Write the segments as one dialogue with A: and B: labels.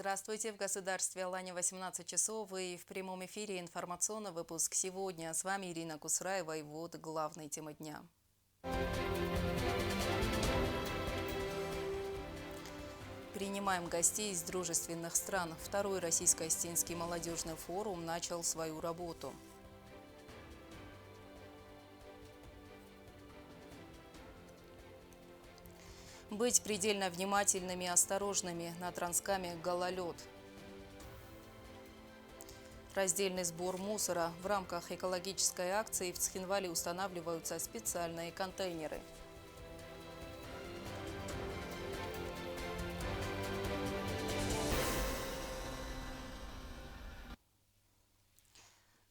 A: Здравствуйте! В государстве Алания 18 часов и в прямом эфире информационный выпуск сегодня. С вами Ирина Кусраева и вот главные темы дня. Принимаем гостей из дружественных стран. Второй российско-остинский молодежный форум начал свою работу. Быть предельно внимательными и осторожными. На Транскаме гололед. Раздельный сбор мусора. В рамках экологической акции в Цхинвале устанавливаются специальные контейнеры.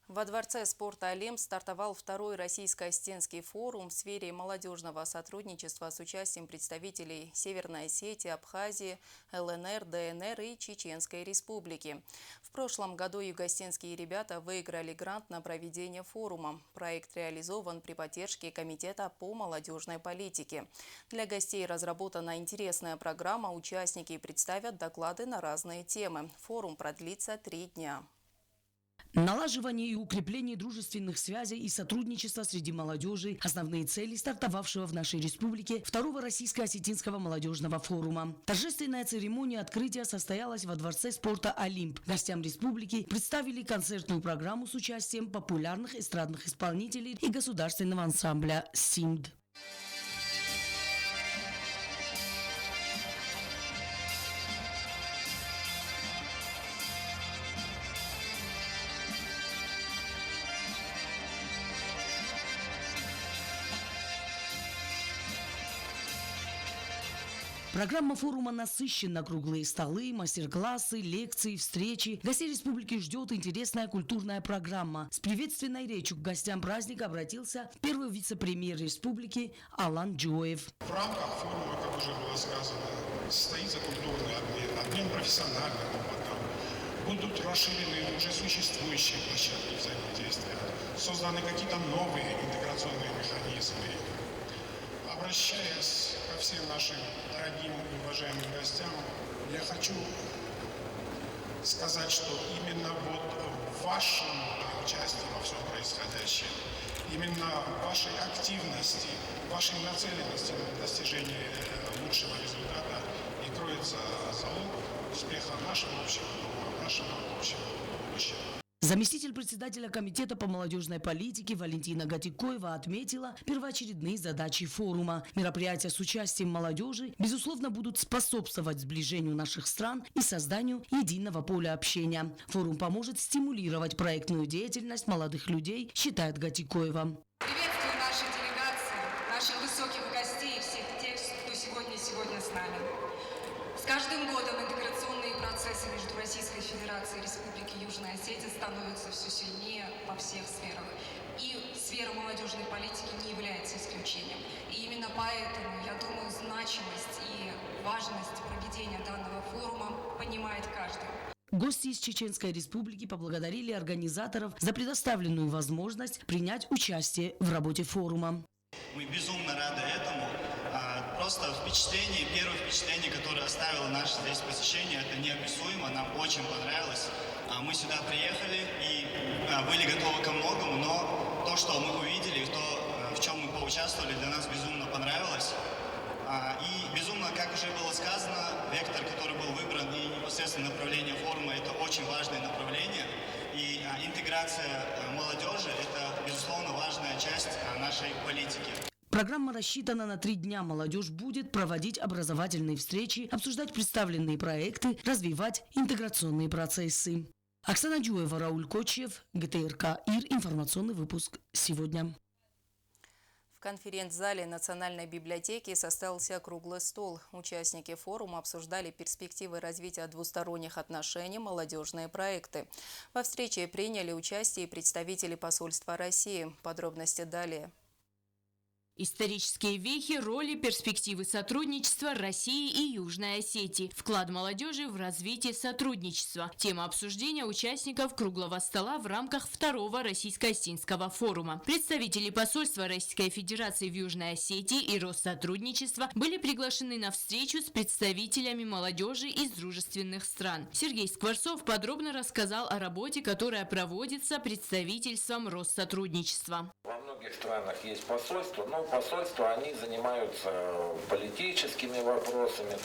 A: Во Дворце спорта «Олимп» стартовал второй российско-остинский форум в сфере молодежного сотрудничества с участием представителей Северной Осетии, Абхазии, ЛНР, ДНР и Чеченской Республики. В прошлом году югостинские ребята выиграли грант на проведение форума. Проект реализован при поддержке Комитета по молодежной политике. Для гостей разработана интересная программа, участники представят доклады на разные темы. Форум продлится 3 дня.
B: Налаживание и укрепление дружественных связей и сотрудничества среди молодежи – основные цели стартовавшего в нашей республике второго российско-осетинского молодежного форума. Торжественная церемония открытия состоялась во Дворце спорта «Олимп». Гостям республики представили концертную программу с участием популярных эстрадных исполнителей и государственного ансамбля «Симд». Программа форума насыщена: круглые столы, мастер-классы, лекции, встречи. Гостей республики ждет интересная культурная программа. С приветственной речью к гостям праздника обратился первый вице-премьер республики Алан Джоев.
C: В рамках форума, как уже было сказано, состоится культурный обмен профессиональным опытом. Будут расширены уже существующие площадки взаимодействия, созданы какие-то новые интеграционные механизмы. Обращаясь ко всем нашим дорогим и уважаемым гостям, я хочу сказать, что именно вот в вашем участии во всем происходящем, именно в вашей активности, вашей нацеленности на достижение лучшего результата и кроется залог успеха нашего общего дома, нашего общего будущего.
B: Заместитель председателя Комитета по молодежной политике Валентина Гатикоева отметила первоочередные задачи форума. Мероприятия с участием молодежи, безусловно, будут способствовать сближению наших стран и созданию единого поля общения. Форум поможет стимулировать проектную деятельность молодых людей, считает Гатикоева.
D: Приветствую наши делегации, наших высоких гостей и всех тех, кто сегодня с нами. С каждым годом интеграционные процессы между Российской Федерацией и Республикой Южная Осетия становятся все сильнее во всех сферах. И сфера молодежной политики не является исключением. И именно поэтому, я думаю, значимость и важность проведения данного форума понимает каждый.
B: Гости из Чеченской Республики поблагодарили организаторов за предоставленную возможность принять участие в работе форума.
E: Мы безумно рады этому. Просто первое впечатление, которое оставило наше здесь посещение, это неописуемо, нам очень понравилось. Мы сюда приехали и были готовы ко многому, но то, что мы увидели, то, в чем мы поучаствовали, для нас безумно понравилось. И безумно, как уже было сказано, вектор, который был выбран, и непосредственно направление форума, это очень важное направление. И интеграция молодежи – это, безусловно, важная часть нашей политики.
B: Программа рассчитана на 3 дня. Молодежь будет проводить образовательные встречи, обсуждать представленные проекты, развивать интеграционные процессы. Оксана Джуева, Рауль Кочев, ГТРК ИР. Информационный выпуск сегодня.
A: В конференц-зале Национальной библиотеки состоялся круглый стол. Участники форума обсуждали перспективы развития двусторонних отношений, молодежные проекты. Во встрече приняли участие представители посольства России. Подробности далее.
F: Исторические вехи, роли, перспективы сотрудничества России и Южной Осетии. Вклад молодежи в развитие сотрудничества. Тема обсуждения участников круглого стола в рамках второго Российско-Осетинского форума. Представители посольства Российской Федерации в Южной Осетии и Россотрудничества были приглашены на встречу с представителями молодежи из дружественных стран. Сергей Скворцов подробно рассказал о работе, которая проводится представительством Россотрудничества.
G: Во многих странах есть посольства, но посольства, они занимаются политическими вопросами,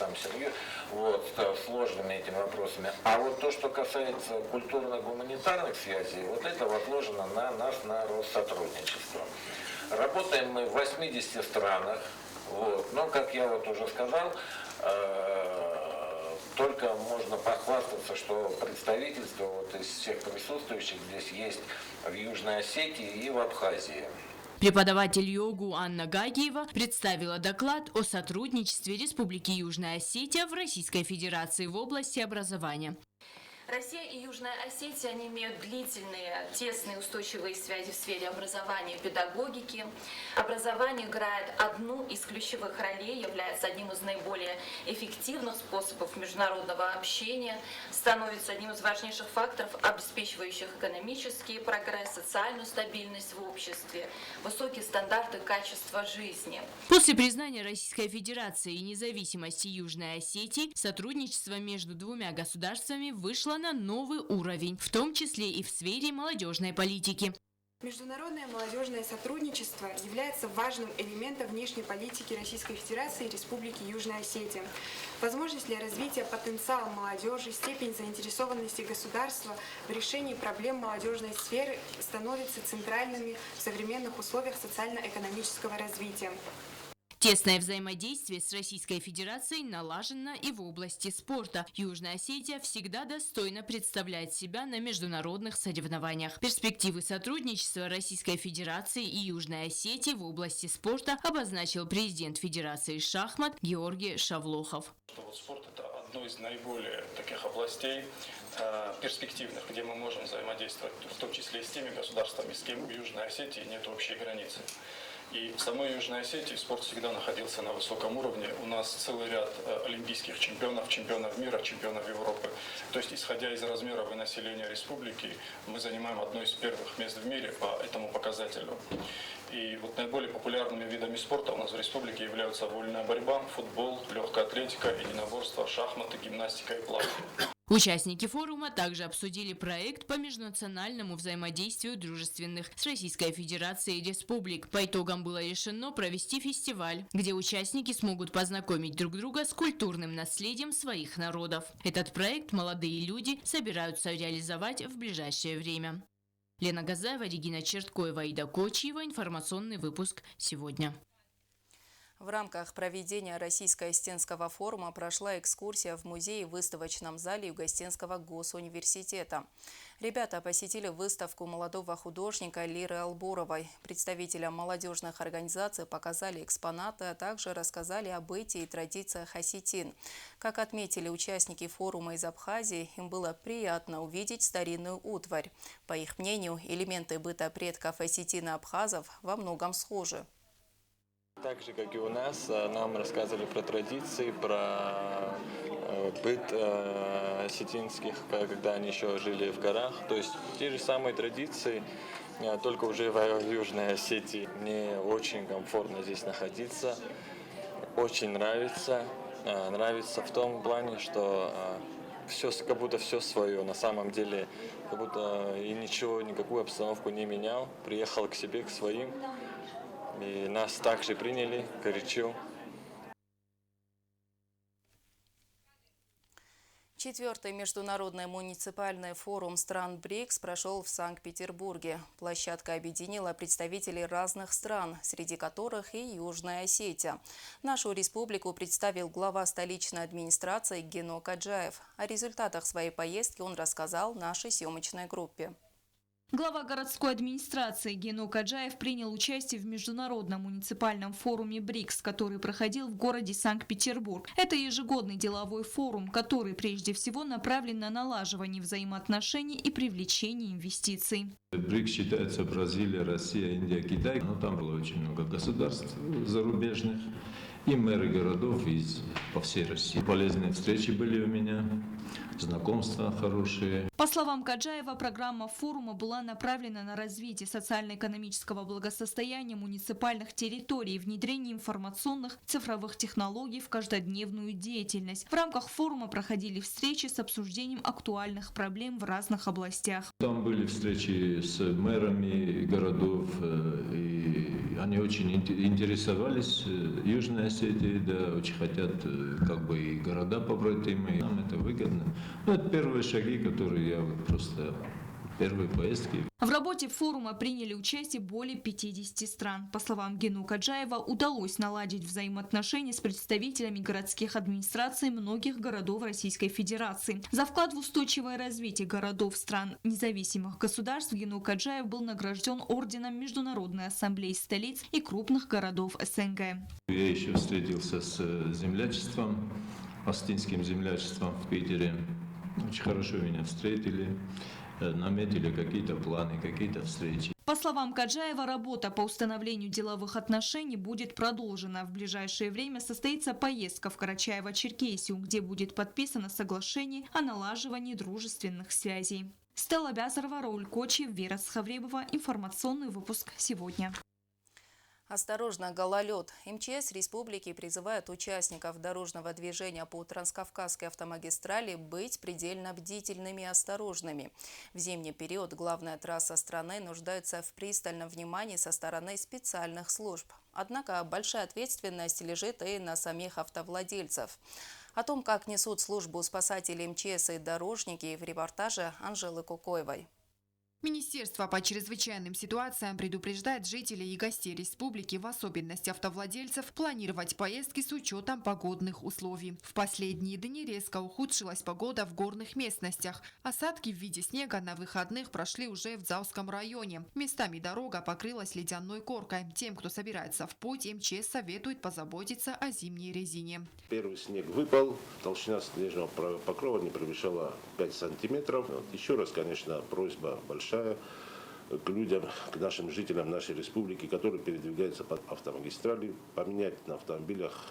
G: сложными этими вопросами. А вот то, что касается культурно-гуманитарных связей, вот это возложено на нас, на Россотрудничество. Работаем мы в 80 странах, но, как я уже сказал, только можно похвастаться, что представительство из всех присутствующих здесь есть в Южной Осетии и в Абхазии.
F: Преподаватель йогу Анна Гагиева представила доклад о сотрудничестве Республики Южная Осетия в Российской Федерации в области образования.
H: Россия и Южная Осетия, они имеют длительные, тесные, устойчивые связи в сфере образования и педагогики. Образование играет одну из ключевых ролей, является одним из наиболее эффективных способов международного общения, становится одним из важнейших факторов, обеспечивающих экономический прогресс, социальную стабильность в обществе, высокие стандарты качества жизни.
F: После признания Российской Федерации и независимости Южной Осетии, сотрудничество между двумя государствами вышло на новый уровень, в том числе и в сфере молодежной политики.
I: Международное молодежное сотрудничество является важным элементом внешней политики Российской Федерации и Республики Южная Осетия. Возможность для развития потенциала молодежи, степень заинтересованности государства в решении проблем молодежной сферы становятся центральными в современных условиях социально-экономического развития.
F: Тесное взаимодействие с Российской Федерацией налажено и в области спорта. Южная Осетия всегда достойно представляет себя на международных соревнованиях. Перспективы сотрудничества Российской Федерации и Южной Осетии в области спорта обозначил президент Федерации шахмат Георгий Шавлохов.
J: Спорт – это одно из наиболее таких областей перспективных, где мы можем взаимодействовать, в том числе и с теми государствами, с кем у Южной Осетии нет общей границы. И в самой Южной Осетии спорт всегда находился на высоком уровне. У нас целый ряд олимпийских чемпионов, чемпионов мира, чемпионов Европы. То есть, исходя из размеров и населения республики, мы занимаем одно из первых мест в мире по этому показателю. И наиболее популярными видами спорта у нас в республике являются вольная борьба, футбол, легкая атлетика, единоборство, шахматы, гимнастика и плавание.
F: Участники форума также обсудили проект по межнациональному взаимодействию дружественных с Российской Федерацией республик. По итогам было решено провести фестиваль, где участники смогут познакомить друг друга с культурным наследием своих народов. Этот проект молодые люди собираются реализовать в ближайшее время. Лена Газаева, Регина Черткоева, Ида Кочиева. Информационный выпуск сегодня.
A: В рамках проведения Российско-Осетинского форума прошла экскурсия в музее в выставочном зале Юго-Осетинского госуниверситета. Ребята посетили выставку молодого художника Лиры Албуровой. Представителям молодежных организаций показали экспонаты, а также рассказали о быте и традициях осетин. Как отметили участники форума из Абхазии, им было приятно увидеть старинную утварь. По их мнению, элементы быта предков осетин и абхазов во многом схожи.
K: Так же, как и у нас, нам рассказывали про традиции, про быт осетинских, когда они еще жили в горах. То есть те же самые традиции, только уже в Южной Осетии. Мне очень комфортно здесь находиться, очень нравится. Нравится в том плане, что все, как будто все свое. На самом деле, как будто и ничего, никакую обстановку не менял. Приехал к себе, к своим. И нас также приняли горячо.
A: Четвертый международный муниципальный форум стран БРИКС прошел в Санкт-Петербурге. Площадка объединила представителей разных стран, среди которых и Южная Осетия. Нашу республику представил глава столичной администрации Гено Каджаев. О результатах своей поездки он рассказал нашей съемочной группе.
L: Глава городской администрации Генок Аджаев принял участие в международном муниципальном форуме БРИКС, который проходил в городе Санкт-Петербург. Это ежегодный деловой форум, который прежде всего направлен на налаживание взаимоотношений и привлечение инвестиций.
M: БРИКС считается Бразилия, Россия, Индия, Китай. Но там было очень много государств зарубежных и мэры городов по всей России. Полезные встречи были у меня, знакомства хорошие.
L: По словам Каджаева, программа форума была направлена на развитие социально-экономического благосостояния муниципальных территорий и внедрение информационных цифровых технологий в каждодневную деятельность. В рамках форума проходили встречи с обсуждением актуальных проблем в разных областях.
M: Там были встречи с мэрами городов, и они очень интересовались Южной Осетией, да, очень хотят и города побратимы. Нам это выгодно. Но это первые шаги, которые первые поездки.
L: В работе форума приняли участие более 50 стран. По словам Генука Аджаева, удалось наладить взаимоотношения с представителями городских администраций многих городов Российской Федерации. За вклад в устойчивое развитие городов стран независимых государств Генук Аджаев был награжден орденом Международной ассамблеи столиц и крупных городов СНГ.
M: Я еще встретился с землячеством, астинским землячеством в Питере. Очень хорошо меня встретили. Наметили какие-то планы, какие-то встречи.
L: По словам Каджаева, работа по установлению деловых отношений будет продолжена. В ближайшее время состоится поездка в Карачаево-Черкесию, где будет подписано соглашение о налаживании дружественных связей. Стелла Бязарова, Рауль Кочев, Вера Схавребова. Информационный выпуск сегодня.
A: Осторожно, гололед. МЧС республики призывает участников дорожного движения по Транскавказской автомагистрали быть предельно бдительными и осторожными. В зимний период главная трасса страны нуждается в пристальном внимании со стороны специальных служб. Однако большая ответственность лежит и на самих автовладельцев. О том, как несут службу спасатели МЧС и дорожники, в репортаже Анжелы Кукоевой.
N: Министерство по чрезвычайным ситуациям предупреждает жителей и гостей республики, в особенности автовладельцев, планировать поездки с учетом погодных условий. В последние дни резко ухудшилась погода в горных местностях. Осадки в виде снега на выходных прошли уже в Заузском районе. Местами дорога покрылась ледяной коркой. Тем, кто собирается в путь, МЧС советует позаботиться о зимней резине.
O: Первый снег выпал, толщина снежного покрова не превышала 5 сантиметров. Еще раз, конечно, просьба большая к людям, к нашим жителям нашей республики, которые передвигаются по автомагистрали, поменять на автомобилях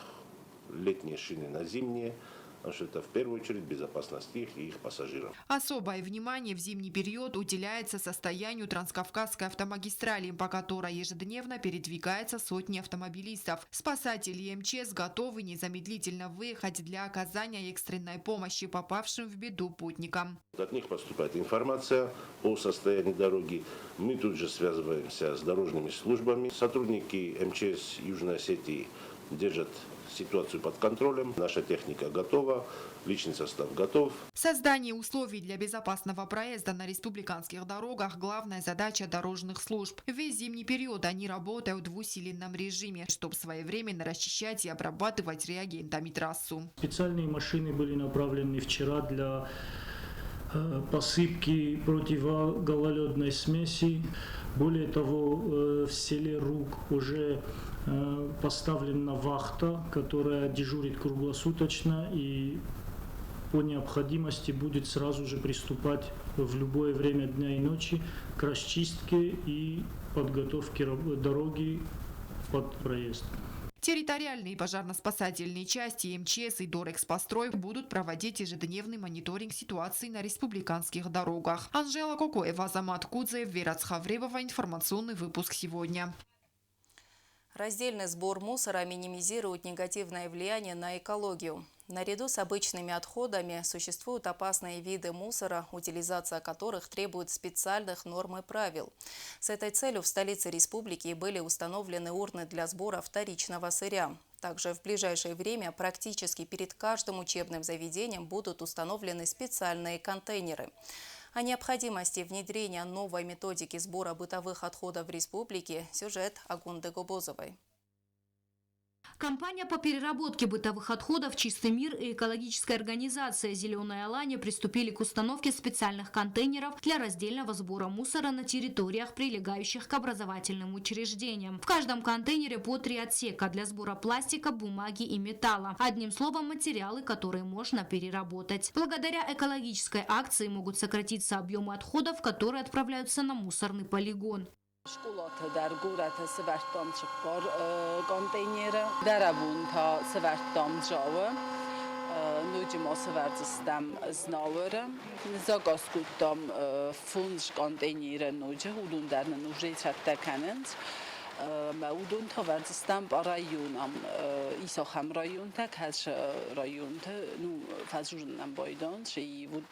O: летние шины на зимние, потому что это в первую очередь безопасность их и их пассажиров.
N: Особое внимание в зимний период уделяется состоянию Транскавказской автомагистрали, по которой ежедневно передвигаются сотни автомобилистов. Спасатели и МЧС готовы незамедлительно выехать для оказания экстренной помощи попавшим в беду путникам.
O: От них поступает информация о состоянии дороги. Мы тут же связываемся с дорожными службами. Сотрудники МЧС Южной Осетии держат ситуацию под контролем. Наша техника готова, личный состав готов.
N: Создание условий для безопасного проезда на республиканских дорогах – главная задача дорожных служб. Весь зимний период они работают в усиленном режиме, чтобы своевременно расчищать и обрабатывать реагентами трассу.
P: Специальные машины были направлены вчера для посыпки противогололедной смеси. Более того, в селе Руг уже поставлена вахта, которая дежурит круглосуточно и по необходимости будет сразу же приступать в любое время дня и ночи к расчистке и подготовке дороги под проезд.
N: Территориальные пожарно-спасательные части МЧС и Дорекспострой будут проводить ежедневный мониторинг ситуации на республиканских дорогах. Анжела Кукоева, Азамат Кудзеев, Вера Схавребова. Информационный выпуск сегодня.
A: Раздельный сбор мусора минимизирует негативное влияние на экологию. Наряду с обычными отходами существуют опасные виды мусора, утилизация которых требует специальных норм и правил. С этой целью в столице республики были установлены урны для сбора вторичного сырья. Также в ближайшее время практически перед каждым учебным заведением будут установлены специальные контейнеры. О необходимости внедрения новой методики сбора бытовых отходов в республике сюжет Агунды Губозовой.
L: Компания по переработке бытовых отходов «Чистый мир» и экологическая организация «Зеленая Алания» приступили к установке специальных контейнеров для раздельного сбора мусора на территориях, прилегающих к образовательным учреждениям. В каждом контейнере по 3 отсека для сбора пластика, бумаги и металла. Одним словом, материалы, которые можно переработать. Благодаря экологической акции могут сократиться объемы отходов, которые отправляются на мусорный полигон.
Q: اشغالات در گورت سوارتدامچپار کانتینر دربون تا سوارتدامجاوه نوج ما سوارتستم زناوره نزاگاسکوتام فونج کانتینر نوجه هودون در نوجه ترتکنند مودون تا وردستم با رایونم ایسا هم رایون تک هش رایون تا نو فجورنم بایدان شی بود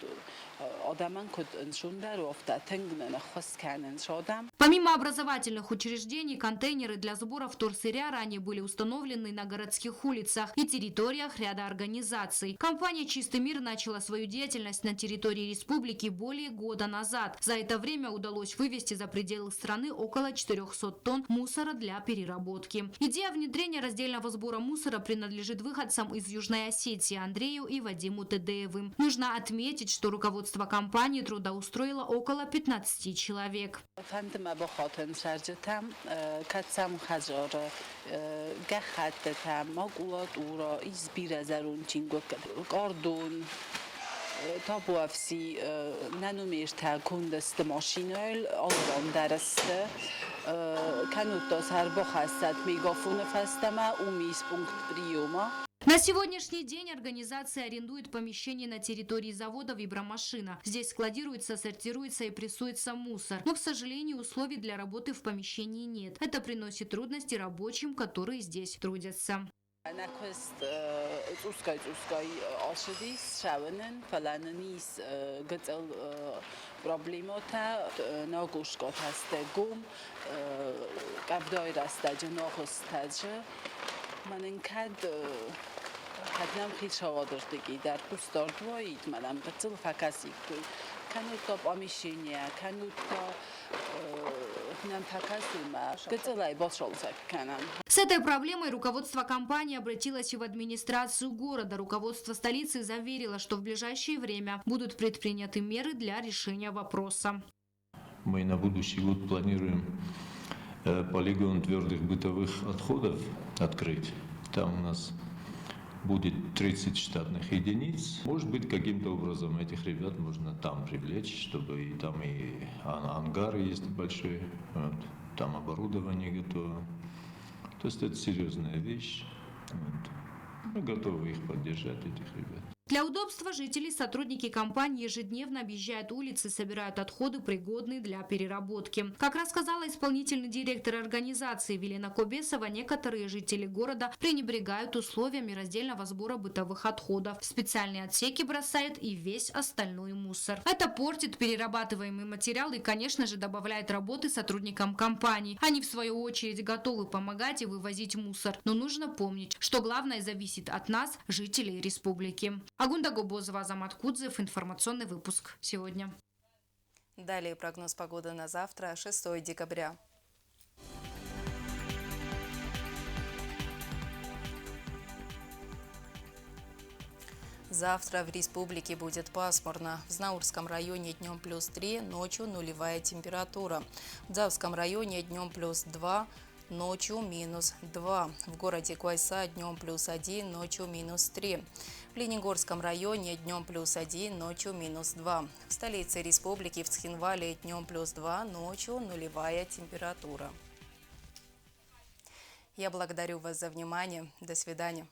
Q: آدمان کد انشون در وقت تنگن نخواست کنن شدم.
L: Помимо образовательных учреждений, контейнеры для сбора вторсырья ранее были установлены на городских улицах и территориях ряда организаций. Компания «Чистый мир» начала свою деятельность на территории республики более года назад. За это время удалось вывести за пределы страны около 400 тонн мусора для переработки. Идея внедрения раздельного сбора мусора принадлежит выходцам из Южной Осетии Андрею и Вадиму Тедеевым. Нужно отметить, что руководство компании трудоустроило около 15 человек.
Q: با خاطر سرجتم کتسم خجار گخدتم ما قولات او را ایز بیر زرون چینگو کاردون تا بوافسی ننومیر تا کندست ماشینال آلبان درسته کنوت دا سر بخستت میگافون فستمه او میز پونکت بریوما.
L: На сегодняшний день организация арендует помещение на территории завода «Вибромашина». Здесь складируется, сортируется и прессуется мусор. Но, к сожалению, условий для работы в помещении нет. Это приносит трудности рабочим, которые здесь трудятся.
Q: نکست اوسکای آشدیس شونن فلان نیس گتل پروبلیمات ناگوشگات هست گم قبضای راسته جناخستج من انکد حدنم خیلی شوادردگی در پوست داروید منم قتل فکسی کن کنوت تا بامیشینیه کنوت تا нам
L: С этой проблемой руководство компании обратилось и в администрацию города. Руководство столицы заверило, что в ближайшее время будут предприняты меры для решения вопроса.
M: Мы на будущий год планируем полигон твердых бытовых отходов открыть. Там у нас будет 30 штатных единиц. Может быть, каким-то образом этих ребят можно там привлечь, чтобы и там и ангары есть большой, вот, там оборудование готово. То есть это серьезная вещь. Вот. Мы готовы их поддержать, этих ребят.
L: Для удобства жителей сотрудники компании ежедневно объезжают улицы, собирают отходы, пригодные для переработки. Как рассказала исполнительный директор организации Велена Кобесова, некоторые жители города пренебрегают условиями раздельного сбора бытовых отходов. В специальные отсеки бросают и весь остальной мусор. Это портит перерабатываемый материал и, конечно же, добавляет работы сотрудникам компании. Они, в свою очередь, готовы помогать и вывозить мусор. Но нужно помнить, что главное зависит от нас, жителей республики. Агунда Гобозова, Азамат Кудзев. Информационный выпуск сегодня.
A: Далее прогноз погоды на завтра, 6 декабря. Завтра в республике будет пасмурно. В Знаурском районе днем +3, ночью нулевая температура. В Дзавском районе днем +2, ночью -2. В городе Куайса днем +1, ночью -3. В Ленигорском районе днем +1, ночью -2. В столице республики в Цхинвале днем +2, ночью нулевая температура. Я благодарю вас за внимание. До свидания.